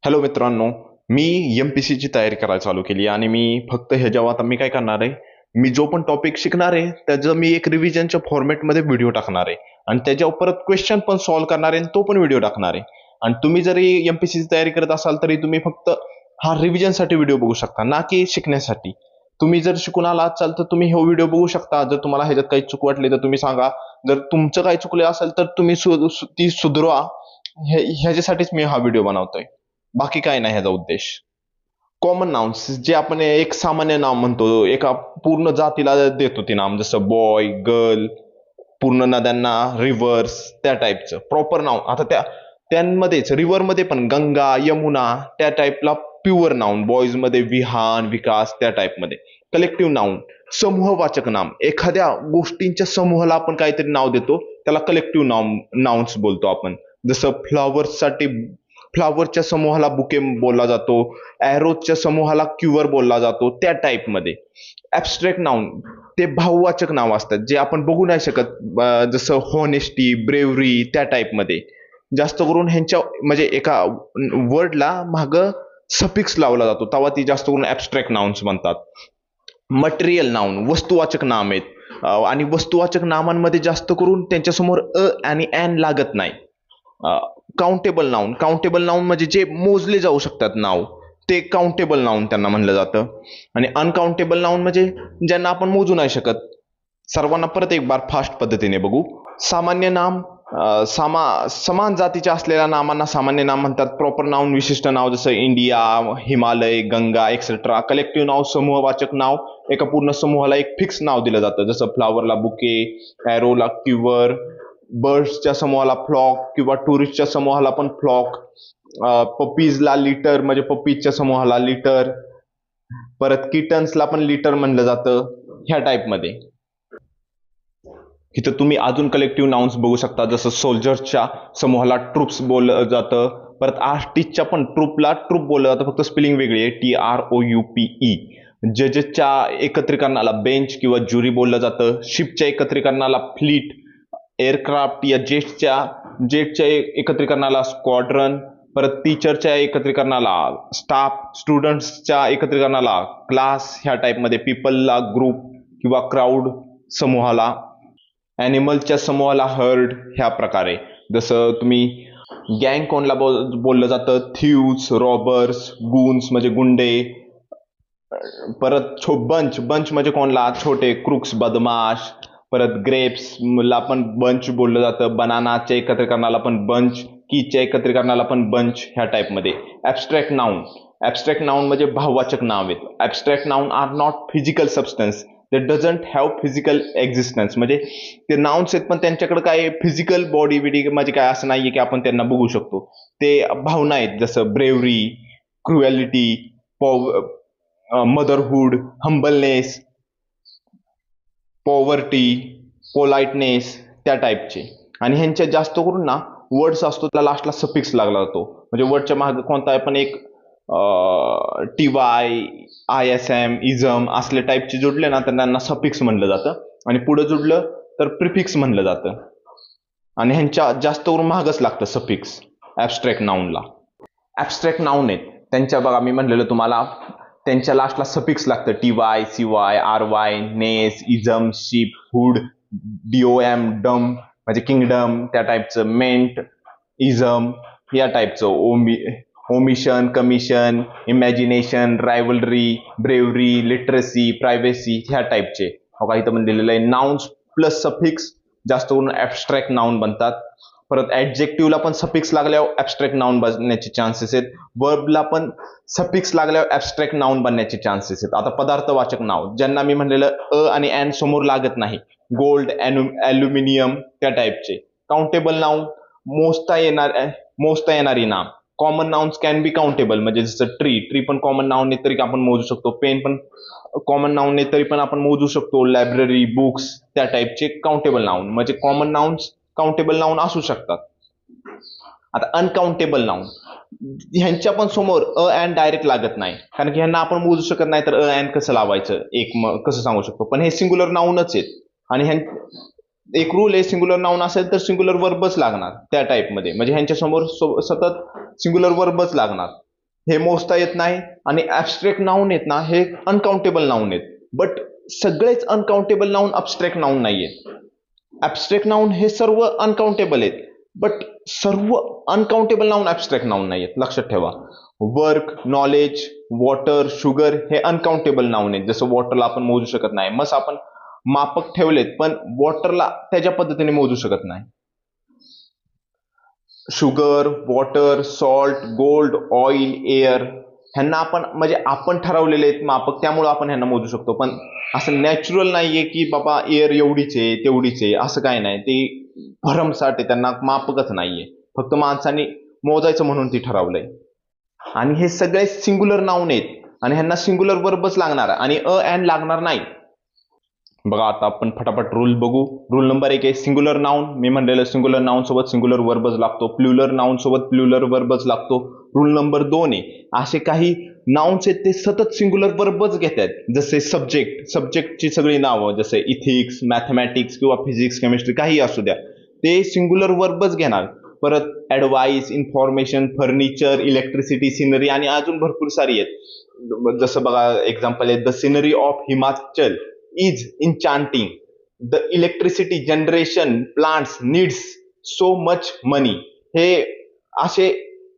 Hello मित्रांनो, मी M-P-C ची तयारी करायला चालू केली आणि मी फक्त ह्याच्यावर आता मी काय करणार आहे, मी जो पण टॉपिक शिकणार आहे, त्याचं मी एक रिव्हिजनच्या फॉर्मॅटमध्ये व्हिडिओ टाकणार आहे आणि त्याच्यावर परत क्वेश्चन पण सॉल्व्ह करणार आहे आणि तो पण व्हिडिओ टाकणार आहे. आणि तुम्ही जरी एम-पी-सी ची तयारी करत असाल, तरी तुम्ही फक्त हा रिव्हिजनसाठी व्हिडिओ बघू शकता, ना की शिकण्यासाठी. तुम्ही जर शिकून आला असाल, तर तुम्ही हा व्हिडिओ बघू शकता. जर तुम्हाला ह्याच्यात काही चूक वाटली, तर तुम्ही सांगा. जर तुमचं काही चुकलं असेल, तर तुम्ही ती सुधरवा. ह्याच्यासाठीच मी हा व्हिडिओ बनवतोय. बाकी काय नाही ह्याचा उद्देश. कॉमन नाउन्स जे आपण एक सामान्य नाव म्हणतो, एका पूर्ण जातीला देतो ते नाम, जसं बॉय, गर्ल, पूर्ण नद्यांना रिव्हर्स, त्या टाईपचं प्रॉपर नाव. आता त्यांमध्येच रिव्हरमध्ये पण गंगा, यमुना त्या टाईपला प्युअर नाउन, बॉईजमध्ये विहान, विकास त्या टाईपमध्ये. कलेक्टिव्ह नाउन समूहवाचक नाम, एखाद्या गोष्टींच्या समूहाला आपण काहीतरी नाव देतो, त्याला कलेक्टिव्ह नाउन्स बोलतो आपण. जसं फ्लॉवर्ससाठी फ्लॉवरच्या समूहाला बुके बोलला जातो, एरोजच्या समूहाला क्युअर बोलला जातो, त्या टाईपमध्ये. ॲब्स्ट्रॅक्ट नाउन ते भाववाचक नाव असतात, जे आपण बघू नाही शकत, जसं हॉनेस्टी, ब्रेव्हरी त्या टाईपमध्ये. जास्त करून ह्यांच्या म्हणजे एका वर्डला मागं सफिक्स लावला जातो, तेव्हा ती जास्त करून ॲब्स्ट्रॅक्ट नाउन्स बनतात. मटेरियल नाउन वस्तुवाचक नाम आहेत. आणि वस्तुवाचक नामांमध्ये जास्त करून त्यांच्यासमोर आणि ॲन लागत नाही. काउंटेबल नाउन म्हणजे जे मोजले जाऊ शकतात नाव, ते काउंटेबल नाउन त्यांना म्हणलं जातं. आणि अनकाउंटेबल नाउन म्हणजे ज्यांना आपण मोजू नाही शकत. सर्वांना परत एक बार फास्ट पद्धतीने बघू. सामान्य नाम समान जातीच्या असलेल्या नामांना सामान्य नाम म्हणतात. प्रॉपर नाउन विशिष्ट नाव, जसं India, Himalaya, Ganga etcetera. Collective नाव समूहवाचक नाव, एका पूर्ण समूहाला एक फिक्स नाव दिलं जातं, जसं फ्लॉवरला बुके, एरोला क्युवर, बर्ड्सच्या समूहाला फ्लॉक किंवा टुरिस्टच्या समूहाला पण फ्लॉक. पपीजला लिटर म्हणजे पपीजच्या समूहाला लिटर. परत किटन्सला पण लिटर म्हणलं जातं, ह्या टाईपमध्ये. इथं तुम्ही अजून कलेक्टिव्ह नाउन्स बघू शकता, जसं सोल्जर्सच्या समूहाला ट्रुप्स बोललं जातं. परत आर्टिस्टच्या पण ट्रूपला ट्रूप बोललं जातं, फक्त स्पेलिंग वेगळी आहे, TROUPE. जजेसच्या एकत्रीकरणाला बेंच किंवा ज्युरी बोललं जातं. शिपच्या एकत्रीकरणाला फ्लीट. एअरक्राफ्ट या जेटच्या एकत्रीकरणाला स्क्वॉड्रन. परत टीचरच्या एकत्रीकरणाला स्टाफ. स्टुडंट्सच्या एकत्रीकरणाला क्लास, ह्या टाईपमध्ये. पीपलला ग्रुप किंवा क्राऊड समूहाला. ॲनिमलच्या समूहाला हर्ड, ह्या प्रकारे. जसं तुम्ही गँग कोणला बोललं जातं, थ्यूज, रॉबर्स, गुन्स म्हणजे गुंडे. परत बंच म्हणजे कोणला, छोटे क्रुक्स, बदमाश. परत ग्रेप्सला पण बंच बोललं जातं. बनानाच्या एकत्रीकरणाला पण बंच. कीच्या एकत्रीकरणाला पण बंच, ह्या टाईपमध्ये. ॲब्स्ट्रॅक्ट नाउन म्हणजे भाववाचक नाव आहेत. Abstract noun are not physical substance, they doesn't have physical existence. म्हणजे ते नाउन्स आहेत, पण त्यांच्याकडे काय फिजिकल बॉडी बिडी म्हणजे काय असं नाहीये की आपण त्यांना बघू शकतो. ते भावना आहेत, जसं ब्रेव्हरी, cruelty, motherhood, humbleness, poverty, politeness त्या टाईपचे. आणि ह्यांच्यात जास्त करून ना वर्ड्स असतो, त्याला लास्टला सफिक्स लागला जातो. म्हणजे वर्डच्या मागे कोणता पण एक TY, ISM, इझम असले टाईपचे जुडले ना, तर त्यांना सफिक्स म्हणलं जातं. आणि पुढे जुडलं तर प्रिफिक्स म्हणलं जातं. आणि ह्यांच्या जास्त करून महागच लागतं सफिक्स ॲब्स्ट्रॅक्ट नाउनला. ॲब्स्ट्रॅक्ट नाउन आहेत त्यांच्या, बघा मी म्हणलेलं तुम्हाला, त्यांच्या लास्टला सफिक्स लागतं. TY, CY, RY, नेस, इझम, शिप, हुड, DOM, डम म्हणजे किंगडम त्या टाईपचं. मेंट, इझम या टाईपचं. Omission, commission, imagination, rivalry, bravery, literacy, privacy ह्या टाईपचे. बघा इथं पण दिलेलं आहे. नाउन्स प्लस सफिक्स जास्त करून ॲब्स्ट्रॅक्ट नाउन बनतात. परत ॲडजेक्टिव्हला पण सफिक्स लागल्यावर ॲब्स्ट्रॅक्ट नाउन बनण्याचे चान्सेस आहेत. वर्बला पण सफिक्स लागल्यावर ॲब्स्ट्रॅक्ट नाउन बनण्याचे चान्सेस आहेत. आता पदार्थवाचक नाव, ज्यांना मी म्हणलेलं आणि ॲन समोर लागत नाही, गोल्ड, ॲल्युमिनियम त्या टाईपचे. काउंटेबल नाउन मोजता येणारी नाम. Common nouns can be countable, म्हणजे जसं ट्री पण कॉमन नाउन नाही तरी आपण मोजू शकतो. पेन पण कॉमन नाउन नाही तरी पण आपण मोजू शकतो. लायब्ररी, बुक्स त्या टाईपचे काउंटेबल नाउन. म्हणजे कॉमन नाउन्स काउंटेबल नाउन असू शकतात. आता अनकाउंटेबल नाउन, ह्यांच्या पण समोर अँड डायरेक्ट लागत नाही, कारण की ह्यांना आपण मोजू शकत नाही, तर अँड कसं लावायचं, कसं सांगू शकतो. पण हे सिंग्युलर नाउनच आहेत. आणि एक रूल आहे, सिंग्युलर नाउन असेल तर सिंग्युलर वर्बच लागणार त्या टाईपमध्ये. म्हणजे ह्यांच्या समोर सतत सिंग्युलर वर्बच लागणार. हे मोजता येत नाही. आणि ऍबस्ट्रॅक्ट नाऊन आहेत ना, हे अनकाउंटेबल नाऊन आहेत. बट सगळेच अनकाउंटेबल नाऊन ऍबस्ट्रॅक्ट नाऊन नाही आहेत. ऍबस्ट्रॅक्ट नाऊन हे सर्व अनकाउंटेबल आहेत, बट सर्व अनकाउंटेबल नाऊन ऍबस्ट्रॅक्ट नाऊन नाही आहेत. लक्षात ठेवा. वर्क, नॉलेज, वॉटर, शुगर हे अनकाउंटेबल नाऊन आहेत. जसं वॉटरला आपण मोजू शकत नाही, मस आपण मापक ठेवलेत पण वॉटरला त्याच्या पद्धतीने मोजू शकत नाही. Sugar, water, salt, gold, oil, air ह्यांना आपण म्हणजे आपण ठरवलेले आहेत मापक, त्यामुळे आपण ह्यांना मोजू शकतो. पण असं नॅचरल नाहीये की बाबा एअर एवढीच आहे तेवढीच आहे, असं काय नाही. ते भरमसाठ आहे, त्यांना मापकच नाहीये. फक्त माणसाने मोजायचं म्हणून ती ठरवलंय. आणि हे सगळे सिंग्युलर नाऊन आहेत आणि ह्यांना सिंग्युलर वर्बच लागणार आणि अँड लागणार नाही. बघा आता आपण फटाफट रूल बघू. रूल नंबर 1 आहे सिंग्युलर नाऊन. मी म्हणलेलं सिंग्युलर नाऊन सोबत सिंग्युलर वर्बच लागतो. प्लुरल नाऊन सोबत प्लुरल वर्बच लागतो. रूल नंबर 2 आहे असे काही नाउन्स आहेत ते सतत सिंग्युलर वर्बच घेतात. जसे सब्जेक्ट, सब्जेक्टची सगळी नावं जसे इथिक्स, मॅथमॅटिक्स किंवा फिजिक्स, केमिस्ट्री काही असू द्या, ते सिंग्युलर वर्बच घेणार. परत advice, information, furniture, electricity, scenery आणि अजून भरपूर सारी आहेत. जसं बघा एक्झाम्पल आहे the scenery of Himachal is enchanting. The electricity generation plants needs so much money. हे असे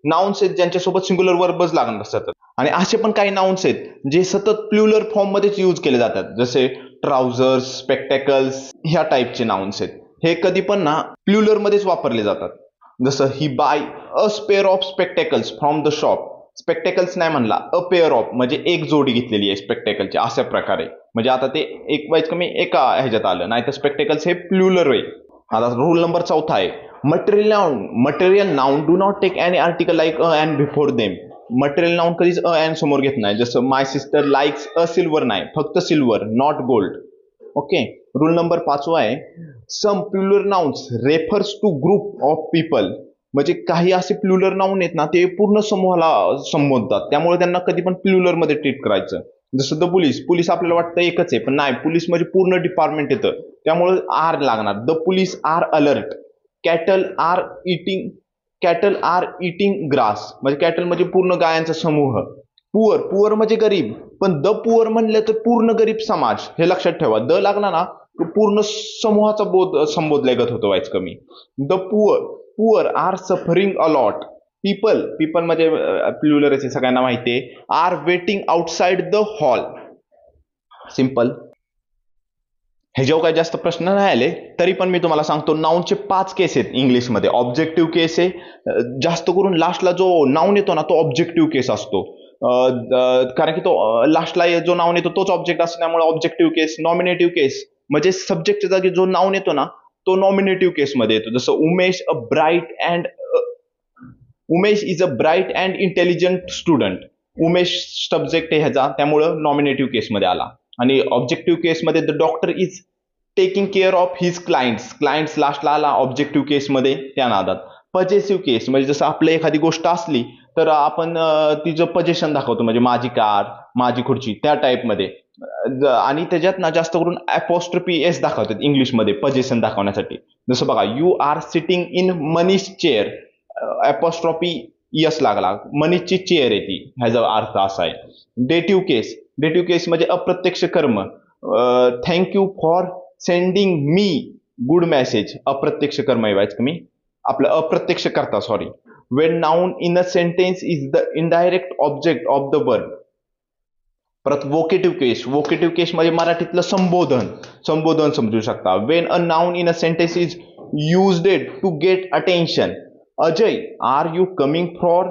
नाउन्स आहेत ज्यांच्यासोबत सिंग्युलर वर्बच लागणार असतात. आणि असे पण काही नाउन्स आहेत जे सतत प्लुरल फॉर्म मध्येच यूज केले जातात. जसे ट्राउझर्स, स्पेक्टॅकल्स ह्या टाईपचे नाउन्स आहेत. हे कधी पण ना प्लुरल मध्येच वापरले जातात. जसं he buy a pair of spectacles from the shop. Spectacles नाही म्हणला, अ पेअर ऑफ म्हणजे एक जोडी घेतलेली आहे स्पेक्टॅकलची, अशा प्रकारे. म्हणजे आता ते एक वाईज कमी एका ह्याच्यात आलं, नाही तर स्पेक्टेकल्स हे प्लुरल आहे. आता रूल नंबर 4 आहे material noun. Material noun do not take any article like a and before them. Material noun कधीच अ अँड समोर घेत नाही. जसं my sister likes a silver नाही, फक्त silver, not gold. Okay. Rule number 5 आहे some plural nouns refers to group of people. म्हणजे काही असे प्लुरल नाउन आहेत ना, ते पूर्ण समूहाला संबोधतात, त्यामुळे त्यांना कधी पण प्लुरल मध्ये ट्रीट करायचं. जसं द पोलीस, पोलीस आपल्याला वाटतं एकच आहे, पण नाही, पोलीस म्हणजे पूर्ण डिपार्टमेंट येतं, त्यामुळे आर लागणार. The police are alert. Cattle are eating, cattle are eating grass, म्हणजे कॅटल म्हणजे पूर्ण गायांचा समूह. पुअर, पुअर म्हणजे गरीब, पण द पुअर म्हणलं तर पूर्ण गरीब समाज, हे लक्षात ठेवा. द लागला ना पूर्ण समूहाचा बोध संबोधल्यागत होतो व्हायच कमी. The poor, poor are suffering a lot. People, people म्हणजे प्लुरल सगळ्यांना माहिती आहे. Are waiting outside the hall. Simple. हे जेव्हा काही जास्त प्रश्न नाही आले तरी पण मी तुम्हाला सांगतो नाऊनचे 5 केस आहेत इंग्लिशमध्ये. ऑब्जेक्टिव्ह केस आहे, जास्त करून लास्टला जो नाऊन येतो ना तो ऑब्जेक्टिव्ह केस असतो. कारण की तो लास्टला जो नाऊन येतो तोच ऑब्जेक्ट असल्यामुळे ऑब्जेक्टिव्ह केस. नॉमिनेटिव्ह केस म्हणजे सब्जेक्टच्या जागी जो नाऊन येतो ना तो नॉमिनेटिव्ह केसमध्ये येतो. जसं Umesh a bright and Umesh is a bright and intelligent student. Umesh subject आहे ह्याचा, त्यामुळं नॉमिनेटिव्ह केसमध्ये आला. आणि ऑब्जेक्टिव्ह केसमध्ये the doctor is taking care of his clients. Clients लास्टला आला ऑब्जेक्टिव्ह केसमध्ये त्या नादात. पजेसिव्ह केस म्हणजे जसं आपलं एखादी गोष्ट असली तर आपण तिचं पजेशन दाखवतो, म्हणजे माझी कार, माझी खुर्ची, त्या टाईपमध्ये. आणि त्याच्यात ना जास्त करून अपॉस्ट्रोफी एस दाखवतात इंग्लिशमध्ये पजेशन दाखवण्यासाठी. जसं बघा you are sitting in Manish chair, apostrophe S लागला, मनीषची चेअर आहे ती, ह्याचा अर्थ असा आहे. डेटिव्ह केस, डेटिव्ह केस म्हणजे अप्रत्यक्ष कर्म. Thank you for sending me good message, अप्रत्यक्ष कर्म आहे कमी, आपलं अप्रत्यक्ष करता, sorry. Wien noun in a sentence is the indirect object of the verb. परत वोकेटिव्ह केस, वोकेटिव्ह केस म्हणजे मराठीतलं संबोधन, संबोधन समजू शकता. When a noun in a sentence is used to get attention. Ajay are you coming for,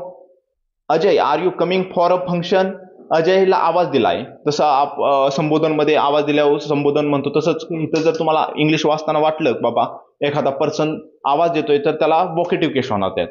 Ajay are you coming for a function. अजयला आवाज दिलाय, तसं संबोधनमध्ये आवाज दिल्यावर संबोधन म्हणतो. तसंच इथं जर तुम्हाला इंग्लिश वाचताना वाटलं बाबा एखादा पर्सन आवाज देतोय तर त्याला वोकेटिव्ह केस होणार त्यात.